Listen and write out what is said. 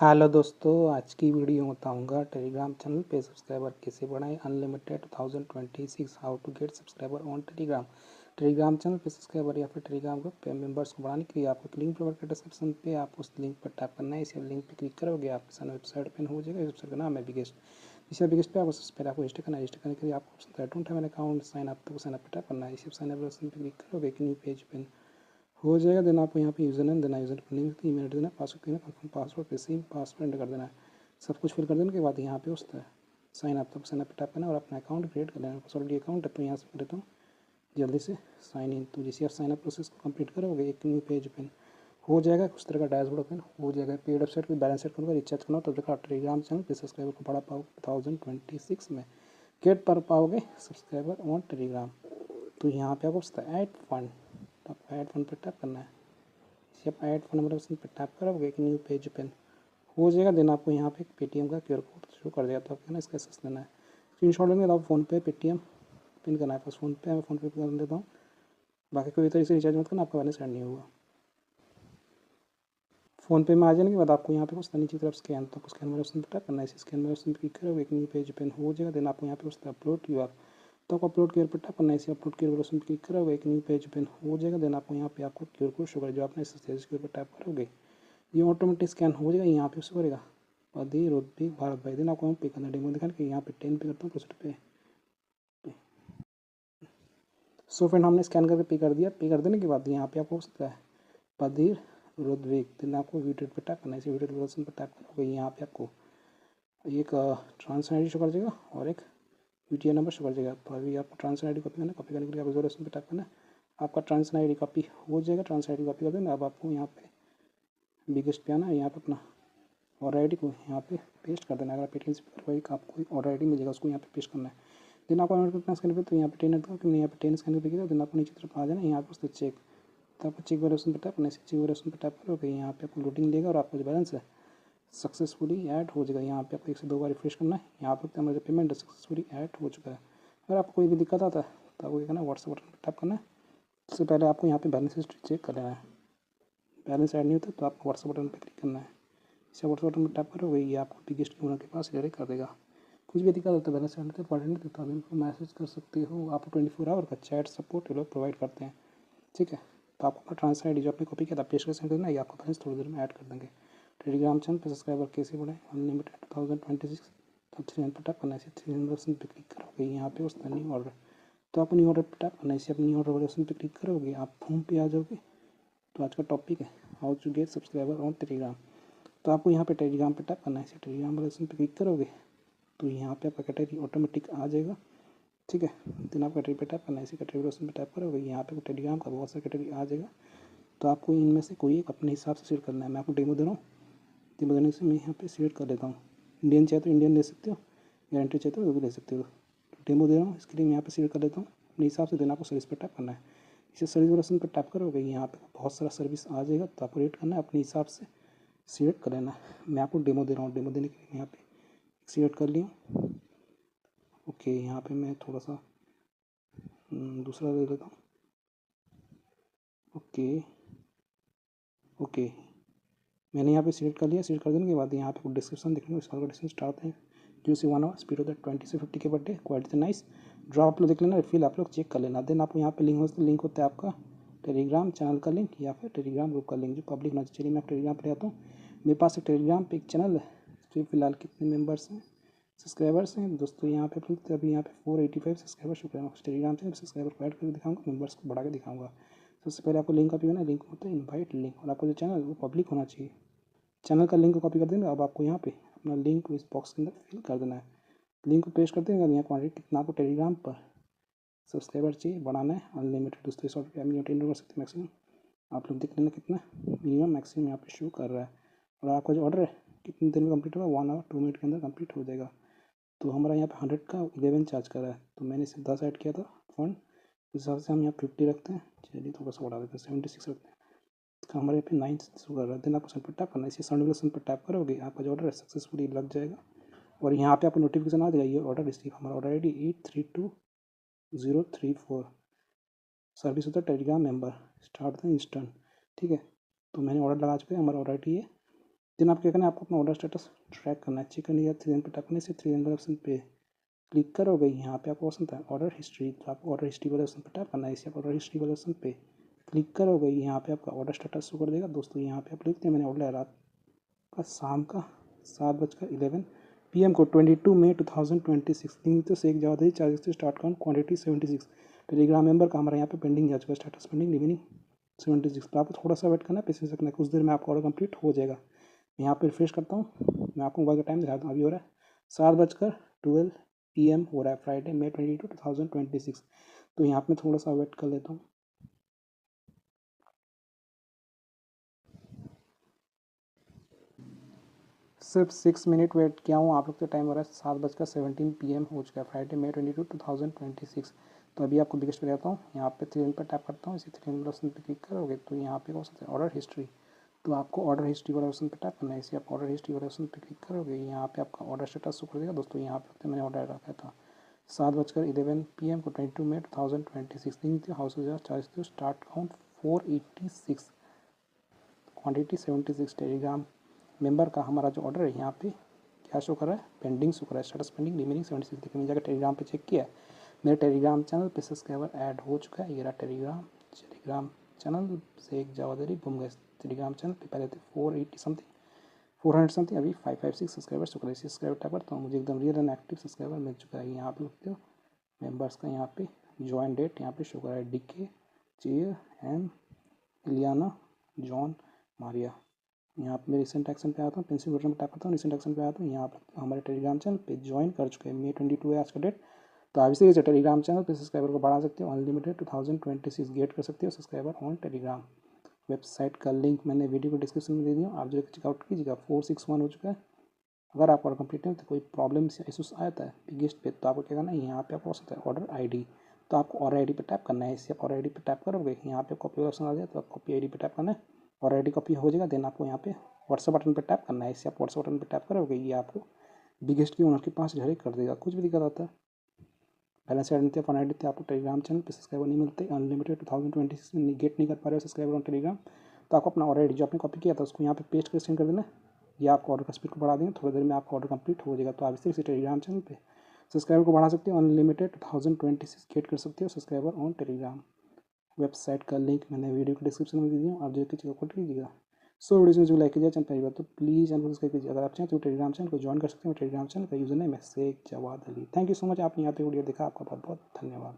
Hello दोस्तों, आज की वीडियो में बताऊंगा टेलीग्राम चैनल पे सब्सक्राइबर कैसे बढ़ाएं। Unlimited 2026 how to get subscriber on Telegram. Telegram channel पे सब्सक्राइबर या फिर टेलीग्राम ग्रुप पे मेंबर्स को बढ़ाने के लिए आपको लिंक प्रोवाइड कर डिस्क्रिप्शन पे आप उस लिंक पर टैप करना है। इसी लिंक पे क्लिक करोगे आपके सामने वेबसाइट ओपन हो जाएगा। वेबसाइट का नाम है बिगेस्ट। इसी बिगेस्ट पे आपको सबसे पहले आपको रजिस्टर करना है। रजिस्टर करने के लिए आपको option I don't have an account sign up, तो साइन अप पे टैप करना है। इसी साइन अप ऑप्शन पे क्लिक करोगे एक न्यू पेज ओपन हो जाएगा। देन आपको यहाँ पे यूज़र नेम देना है, यूज़र नेम की ईमेल देना है, पासवर्ड देना है, कंफर्म पासवर्ड पे सेम पासवर्ड एंटर कर देना है। सब कुछ फिल कर देने के बाद यहाँ पे उसका साइन अप, तब साइन अप पे टैप करना है और अपना अकाउंट क्रिएट कर लेना है। ऑलरेडी अकाउंट है तो यहाँ से कर देता हूँ जल्दी से साइन इन। तो जैसे आप साइन अप प्रोसेस को कंप्लीट करोगे एक न्यू पेज ओपन हो जाएगा, उस तरह का डैशबोर्ड ओपन हो जाएगा। पेड वेबसाइट पर बैलेंस सेट करूँगा, रिचार्ज करना हो तब तक टेलीग्राम चैनल पे सब्सक्राइबर को बढ़ा पाओगे 2026 में गेट पर पाओगे सब्सक्राइबर ऑन टेलीग्राम। तो यहाँ पे आपको ऐड फंड, तो आपको ऐड फंड पर टैप करना है। इसे आप ऐड फंड नंबर ऑप्शन पर टैप करोगे एक न्यू पेज ओपन हो जाएगा। देन आपको यहाँ पे पेटीएम का क्यूआर कोड शो कर देगा, तो आपको ना इसका एक्सेस लेना है। स्क्रीनशॉट लेंगे तो आप फोन पे पेटीएम पिन करना है। फर्स्ट फोन पे मैं फ़ोन पे कर देता हूँ। बाकी कोई तरीके से रिचार्ज मत करना, आपका बैलेंस ऐड नहीं होगा। फ़ोन पे में आ जाने के बाद आपको यहाँ पे कुछ नीचे की तरफ स्कैन, तो स्कैन वाले ऑप्शन पर टैप करना है। इसी स्कैन वाले ऑप्शन पर क्लिक करोगे एक न्यू पेज ओपन हो जाएगा। देन आपको यहाँ पे उसका अपलोड क्यूआर, तो आपको अपलोड क्यूआर पर टैप करना है। इसी अपलोड क्यूआर ऑप्शन पर क्लिक करोगे एक न्यू पेज ओपन हो जाएगा। देन आपको यहाँ पे आपको क्यूआर कोड शो करेगा, जो आपने इस क्यूआर पर टैप करोगे ये ऑटोमेटिक स्कैन हो जाएगा। यहाँ पे शो करेगा पदी रुद्विक भारत भाई। दिन आपको हम पे करना डेमो दिखाने के यहाँ पे 10 पे करता हूँ प्रोसेस पे। सो फ्रेंड हमने स्कैन करके पे कर दिया। पे कर देने के बाद यहाँ पे आपको सकता है पदीर रुद्विक। दिन आपको वीडियो पे टैप करना है। इसी वीडियो लोकेशन पर टैप करोगे यहाँ पे आपको एक ट्रांसफर आई डी शो कर देगा और एक यूटीआई नंबर शो कर देगा। तो अभी आपको ट्रांसफर आई डी कॉपी करना है। कॉपी करने के लिए आप लोकेशन पर टैप करना है। आपका ट्रांसफर आई डी कॉपी हो जाएगा। ट्रांसफर आई डी कॉपी कर देना। अब आपको यहाँ पे बिगेस्ट पे आना है। यहाँ पे अपना और आई डी को यहाँ पे पेस्ट कर देना है। अगर पेटीएम से करवाई आपको और आई डी मिलेगा, उसको यहाँ पे पेस्ट करना है। देन आपको ऑर्डर करना स्कैन पे, तो यहाँ पे 10 एड करो, यहाँ पे 10 स्कैन करके देन आपको नीचे तरफ आ जाना है। यहाँ पे उससे चेक, तो आपको चेक वाले ऑप्शन पर टैप करना है। चेक वाले ऑप्शन पर टैप करोगे यहाँ पे आपको लोडिंग लेगा और आपका जो बैलेंस है सक्सेसफुली ऐड हो जाएगा। यहाँ पे आपको 1 से 2 बार रिफ्रेश करना है। यहाँ पर हमारा जो पेमेंट है सक्सेसफुली ऐड हो चुका है। अगर आपको कोई भी दिक्कत आता है तो आपको क्या करना है, व्हाट्सएप बटन पर टैप करना है। उससे पहले आपको यहाँ पे बैलेंस हिस्ट्री चेक कर लेना है। बैलेंस ऐड नहीं होता तो आपको व्हाट्सएप बटन पर क्लिक करना है। इसे व्हाट्सएप बटन पर टैप करोगे ये आपको बिगेस्ट के ओनर के पास डायरेक्ट कर देगा। कुछ भी दिक्कत होता है बैलेंस ऐड होता है तो आप इनको मैसेज कर सकते हो। आपको 24 आवर का चैट सपोर्ट ये लोग प्रोवाइड करते हैं, ठीक है। तो आपको अपना ट्रांसफर आई डी जो आपने कॉपी किया था पेस्ट कर सेंड करना है, ये आपको बैलेंस थोड़ी देर में ऐड कर देंगे। टेलीग्राम चैनल पर सब्सक्राइबर कैसे बढ़े अनलिमिटेड 2026, तो 3 पर टैप करना है। इसे 3 ऑप्शन पर क्लिक करोगे यहाँ पे उसका न्यू ऑर्डर, तो आपको न्यू ऑर्डर पर टैप करना है। इसे अपनी न्यू ऑर्डर वाले ऑप्शन पर क्लिक करोगे आप होम पे आ जाओगे। तो आज का टॉपिक है how to get subscriber on Telegram. तो आपको यहाँ पे टेलीग्राम पे टैप करना है। इसे टेलीग्राम वाले ऑप्शन पर क्लिक करोगे तो यहाँ पे आपका कैटेगरी ऑटोमेटिक आ जाएगा, ठीक है। देन आप कैटेगरी पे टैप करना है। इसी कैटेगरी ऑप्शन पे टैप करोगे यहाँ पे टेलीग्राम का बहुत सारा कैटेगरी आ जाएगा। तो आपको इनमें से कोई एक अपने हिसाब से सिलेक्ट करना है। मैं आपको डेमो दे रहा हूँ, डेमो देने से मैं यहाँ पे सिलेक्ट कर लेता हूँ। इंडियन चाहे तो इंडियन ले सकते हो, गारंटी चाहे तो वो भी ले सकते हो। तो डेमो दे रहा हूँ इसके लिए मैं यहाँ पे सिलेक्ट कर लेता हूँ अपने हिसाब से। देना आपको सर्विस पर टैप करना है। इसे सर्विस वाले ऑप्शन पर टैप करोगे यहाँ पे बहुत सारा सर्विस आ जाएगा, तो आपको रेट करना है अपने हिसाब से सिलेक्ट कर लेना है। मैं आपको डेमो दे रहा हूँ, डेमो देने के लिए यहाँ पे सिलेक्ट कर लिया। ओके, यहाँ पे मैं थोड़ा सा दूसरा ले लेता हूँ। ओके ओके, मैंने यहाँ पे सिलेक्ट कर लिया। सिलेक्ट कर देने के बाद यहाँ पे कुछ डिस्क्रिप्शन देखने को इसका डिस्क्रिप्शन स्टार्ट है जो सी 1 आवर स्पीड ऑफ द 20 से 50 के बर्थडे क्वालिटी नाइस ड्रॉ आप लोग देख लेना, फिल आप लोग चेक कर लेना। देन आपको यहाँ पे लिंक होता है आपका टेलीग्राम चैनल का लिंक या फिर टेलीग्राम ग्रुप का लिंक जो पब्लिक होना चाहिए। मैं टेलीग्राम पर आता हूँ, मेरे पास एक टेलीग्राम पे एक चैनल है। तो फिलहाल कितने मेम्बर्स हैं, सब्सक्राइबर्स हैं दोस्तों यहाँ पे अभी यहाँ पे 485 सब्सक्राइबर। शुक्रिया। टेलीग्राम से सब्सक्राइबर को ऐड करके दिखाऊंगा, मेम्बर्स को बढ़ा के दिखाऊंगा। सबसे पहले आपको लिंक कॉपी करना है। लिंक होता है इनवाइट लिंक, और आपका जो चैनल है वो पब्लिक होना चाहिए। चैनल का लिंक को कॉपी कर देंगे। अब आपको यहाँ पे अपना लिंक इस बॉक्स के अंदर फिल कर देना है। लिंक को पेस्ट कर देंगे। यहाँ क्वान्टिटी कितना आपको टेलीग्राम पर सब्सक्राइबर चाहिए बढ़ाना है अनलिमिटेड दोस्तों। 100 रुपये मेंटेन कर सकते हैं मैक्सिमम। आप लोग देख लेना कितना मिनिमम मैक्सिमम यहाँ पे शो कर रहा है। और आपका जो ऑर्डर है कितनी देर में कंप्लीट होगा, 1 आवर 2 मिनट के अंदर कंप्लीट हो जाएगा। तो हमारा यहाँ पे 100 का 11 चार्ज कर रहा है, तो मैंने सिर्फ 10 ऐड किया था फंड, उस हिसाब से हम यहाँ 50 रखते हैं। चलिए थोड़ा सा बढ़ा देते हैं, 76 रखते हैं। तो हमारे यहाँ पे 9 शो कर रहा है। देन आपको सेंड पर टैप करना है। इसी साउंड वाले पर टैप करोगे आपका जो ऑर्डर है सक्सेसफुली लग जाएगा। और यहाँ पे आपको नोटिफिकेशन आ जाएगा ये ऑर्डर रिसीव। हमारा ऑर्डर ID 832034। सर्विस होता है Telegram member, start the instant, ठीक है। तो मैंने ऑर्डर लगा चुका है। हमारा ऑर्डर ID है देन आप क्या करना है, आपको अपना ऑर्डर स्टेटस ट्रैक करना है, चेक करनी है। 3 पे टैप करने से 3 वाले ऑप्शन पे क्लिक करोगे, यहाँ पे आपको ऑप्शन था ऑर्डर हिस्ट्री, तो आपको ऑर्डर हिस्ट्री वाले ऑप्शन पे टैप करना है। इसे आप ऑर्डर हिस्ट्री वाले ऑप्शन पे क्लिक करोगे, यहाँ पे आपका ऑर्डर स्टेटस शो कर देगा। दोस्तों यहाँ पे आप लिखते हैं मैंने ऑर्डर रात का शाम का 7:11 PM को 22 मई 2026 दिन से 1 जावा चार्जेस से start count quantity 76 Telegram member का हमारा यहाँ पे पेंडिंग जा चुका है, स्टेटस पेंडिंग रिमेनिंग 76। तो आपको थोड़ा सा वेट करना है, पेशेंस रखना है, कुछ देर में आपका ऑर्डर कंप्लीट हो जाएगा। यहाँ पे रिफ्रेश करता हूँ, मैं आपको मोबाइल का टाइम दिखाता हूँ। अभी हो रहा है 7:12 PM हो रहा है, फ्राइडे May 22, 2026। तो यहाँ पे थोड़ा सा वेट कर लेता हूँ। सिर्फ 6 मिनट वेट किया हूँ। आप लोग का टाइम हो रहा है 7:17 PM हो चुका है, फ्राइडे May 22, 2026। तो अभी आपको बिगेस्ट पे जाता हूँ, यहाँ पे 3 पर टैप करता हूँ। इसी 3 ऑप्शन पे क्लिक करोगे तो यहाँ पे हो सकता है ऑर्डर हिस्ट्री, तो आपको ऑर्डर हिस्ट्री वाले ऑप्शन पे टैप करना है। इसे आप ऑर्डर हिस्ट्री वाले ऑप्शन पे क्लिक करोगे, यहाँ पे आपका ऑर्डर स्टेटस शो कर देगा। दोस्तों यहाँ पे मैंने ऑर्डर रखा था 7:11 PM को 22 मई 2026 दिन house charge start count 486 quantity 76 Telegram member का हमारा जो ऑर्डर है यहाँ पे क्या शो कर रहा है, पेंडिंग शो कर रहा है, स्टेटस पेंडिंग रिमेनिंग 76। देखिए मैंने जाकर टेलीग्राम पे चेक किया, मेरे टेलीग्राम चैनल पे सब्सक्राइबर ऐड हो चुका है। ये रहा टेलीग्राम चैनल से 1 जावा घूम गए। टेलीग्राम चैनल पे पहले थे 480 समथिंग 400 समथिंग, अभी 556 सब्सक्राइबर शो कर रहे हैं। सब्सक्राइबर टैप करता हूँ, मुझे एकदम रियल एंड एक्टिव सब्सक्राइबर मिल चुका है। यहाँ पे देखते हो मेंबर्स का यहाँ पे ज्वाइन डेट यहाँ पे शो कर रहा है, DK chair M Iliana John Maria. यहाँ पे मैं रिसेंट एक्शन पे आता हूँ, पेंसिल बटन पर टैप करता हूँ, रिसेंट एक्शन पे आता हूँ। यहाँ पर हमारे टेलीग्राम चैनल पे ज्वाइन कर चुके हैं, May 22 है आज का डेट। तो आप इसी टेलीग्राम चैनल पे सब्सक्राइबर को बढ़ा सकते हो, अनलिमिटेड 2026 गेट कर सकते हो सब्सक्राइबर ऑन टेलीग्राम। वेबसाइट का लिंक मैंने वीडियो को डिस्क्रिप्शन में दे दिया, आप जो चेकआउट कीजिएगा। 461 हो चुका है। अगर आप ऑर्डर कंप्लीट है तो कोई प्रॉब्लम या इशूस आता है बिगेस्ट पे, तो आपको क्या करना है, यहाँ पे आपको सकता है ऑर्डर ID, तो आपको ऑर्डर ID पे टैप करना है। इससे आप ऑर्डर ID पे टैप करोगे, यहाँ पे कॉपी ऑप्शन आ जाए तो आप कॉपी ID पे टैप करना है, ऑर्डर ID कॉपी हो जाएगा। देन आपको यहाँ पे व्हाट्सअप बटन पे टैप करना है। इससे आप व्हाट्सअप बटन पे टैप करोगे, ये आपको बिगेस्ट की ओनर के पास डायरेक्ट कर देगा। कुछ भी दिक्कत आता है, बैलेंस ऐड नहीं थे, फन ID थे, आपको टेलीग्राम चैनल पे सब्सक्राइबर नहीं मिलते, अनलिमिटेड 2026 में गेट नहीं कर पा रहे हो सब्सक्राइबर ऑन टेलीग्राम, तो आपको अपना ऑर्डर ID जो आपने कॉपी किया था उसको यहाँ पे पेस्ट कर सेंड कर देना। ये आपको ऑर्डर का स्पीड को बढ़ा देंगे, थोड़ी देर में आपका ऑर्डर कंप्लीट हो जाएगा। तो आप इसी टेलीग्राम चैनल पे सब्सक्राइबर को बढ़ा सकते हो, अनलिमिटेड 2026 गेट कर सकते हो सब्सक्राइबर ऑन टेलीग्राम। वेबसाइट का लिंक मैंने वीडियो के डिस्क्रिप्शन में दे दिया, आप जो चेकआउट कीजिएगा। सो वीडियो जो लाइक कीजिए चैनल पहली बार तो प्लीज़ चैनल को सब्सक्राइब कीजिए। अगर आप चाहें तो टेलीग्राम चैनल को ज्वाइन कर सकते हैं। टेलीग्राम चैनल का यूजर नेम है Sheikh Jawad Ali. Thank you so much, आपने यहाँ पे वीडियो देखा, आपका बहुत बहुत धन्यवाद।